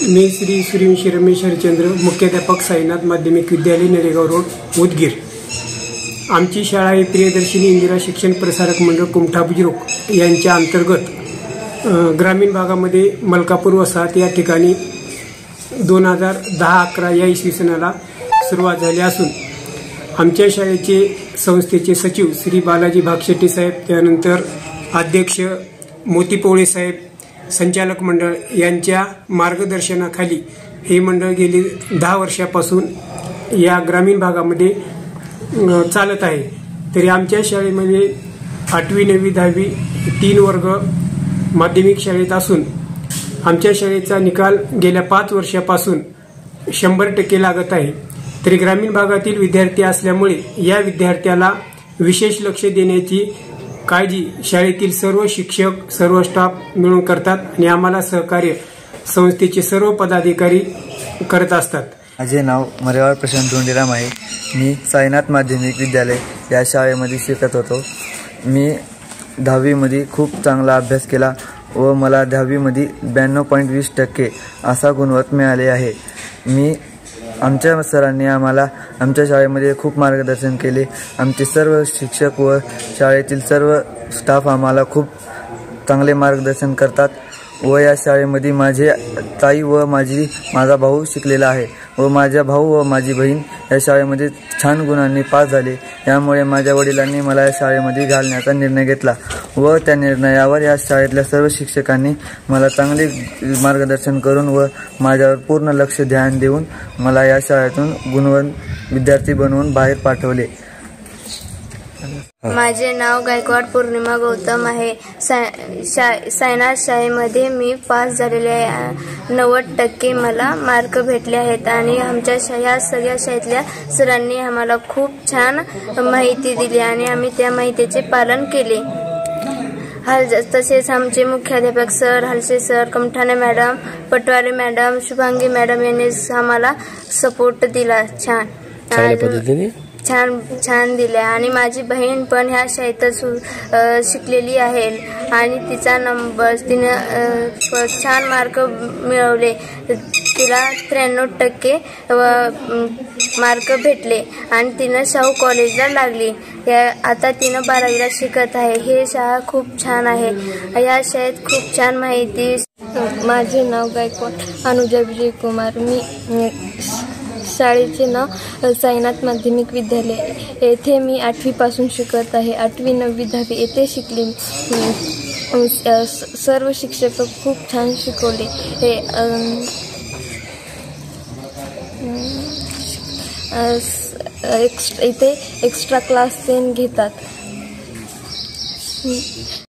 मी श्री सूर्यवंशी रमेश हरिचंद्र, मुख्याध्यापक साईनाथ माध्यमिक विद्यालय नरेगाव रोड उदगीर। आमची शाळा ही प्रियदर्शिनी इंदिरा शिक्षण प्रसारक मंडळ कुमठा बुजुर्ग यांच्या अंतर्गत ग्रामीण भागामध्ये मलकापूर वसाहत या ठिकाणी 2010-11 या इसवी सनाला सुरुवात झाली असून आमच्या शाळेचे संस्थेचे सचिव श्री बालाजी भागशेट्टी साहेब, त्यानंतर अध्यक्ष मोती पोळे साहेब, संचालक मंडळ यांच्या मार्गदर्शनाखाली हे मंडळ गेली 10 वर्षापासून या ग्रामीण भागामध्ये चालत आहे। तरी आमच्या शाळेमध्ये 8वी 9वी 10वी 3 वर्ग माध्यमिक शाळेत असून आमच्या शाळेचा निकाल गेल्या 5 वर्षापासून 100% लागत आहे। तरी ग्रामीण भागातील विद्यार्थी असल्यामुळे या विद्यार्थ्याला विशेष लक्ष देण्याची काळजी शाळेतील सर्व शिक्षक, सर्व स्टाफ मिळून करतात आणि आम्हाला सहकार्य संस्थेचे सर्व पदाधिकारी करत असतात। माझे नाव मरेवाळ प्रशांत धोंडीराम आहे। मी साईनाथ माध्यमिक विद्यालय या शाळेमध्ये शिकत होतो। मी 10वी मध्ये खूप चांगला अभ्यास केला व मला 10वी मध्ये 92.20% असा गुणवत्ता मिळाले आहे। आमच्या सरांनी आम्हाला आमच्या शाळेमध्ये खूप मार्गदर्शन केले। आमचे सर्व शिक्षक व शाळेतील सर्व स्टाफ आम्हाला खूप चांगले मार्गदर्शन करतात व या शाळेमध्ये माझे ताई व माझा भाऊ शिकलेला आहे व माझा भाऊ व माझी बहीण या शाळेमध्ये छान गुणांनी पास झाले। यामुळे माझ्या वडिलांनी मला या शाळेमध्ये घालण्याचा निर्णय घेतला व त्या निर्णयावर या शाळेतल्या सर्व शिक्षकांनी मला चांगले मार्गदर्शन करून व माझ्यावर पूर्ण लक्ष ध्यान देऊन मला या शाळेतून गुणवंत विद्यार्थी बनवून बाहेर पाठवले। माझे नाव गायकवाड पौर्णिमा गौतम आहे। साईनाथ शाळेमध्ये मी पास झालेले आहे। 90% मला मार्क भेटले आहेत आणि आमच्या ह्या सगळ्या शाळेतल्या सरांनी आम्हाला खूप छान माहिती दिली आणि आम्ही त्या माहितीचे पालन केले। तसेच आमचे मुख्याध्यापक सर, हलसे सर, कमठाणे मॅडम, पटवारी मॅडम, शुभांगी मॅडम यांनी आम्हाला सपोर्ट दिला छान दिले आणि माझी बहीण पण ह्या शाळेतच शिकलेली आहे आणि तिने छान मार्क मिळवले। तिला 93% मार्क भेटले आणि तिने शाहू कॉलेजला लागली। आता तिने 12वीला शिकत आहे। हे शाळा खूप छान आहे। या शाळेत खूप छान माहिती। माझे नाव गायकवाड अनुजा विजय कुमार। मी शाळेचे नाव साईनाथ माध्यमिक विद्यालय, येथे मी 8वी पासून शिकत आहे। 8वी 9वी 10वी येथे शिकले। सर्व शिक्षक खूप छान शिकवले। इथे एक्स्ट्रा क्लास घेतात।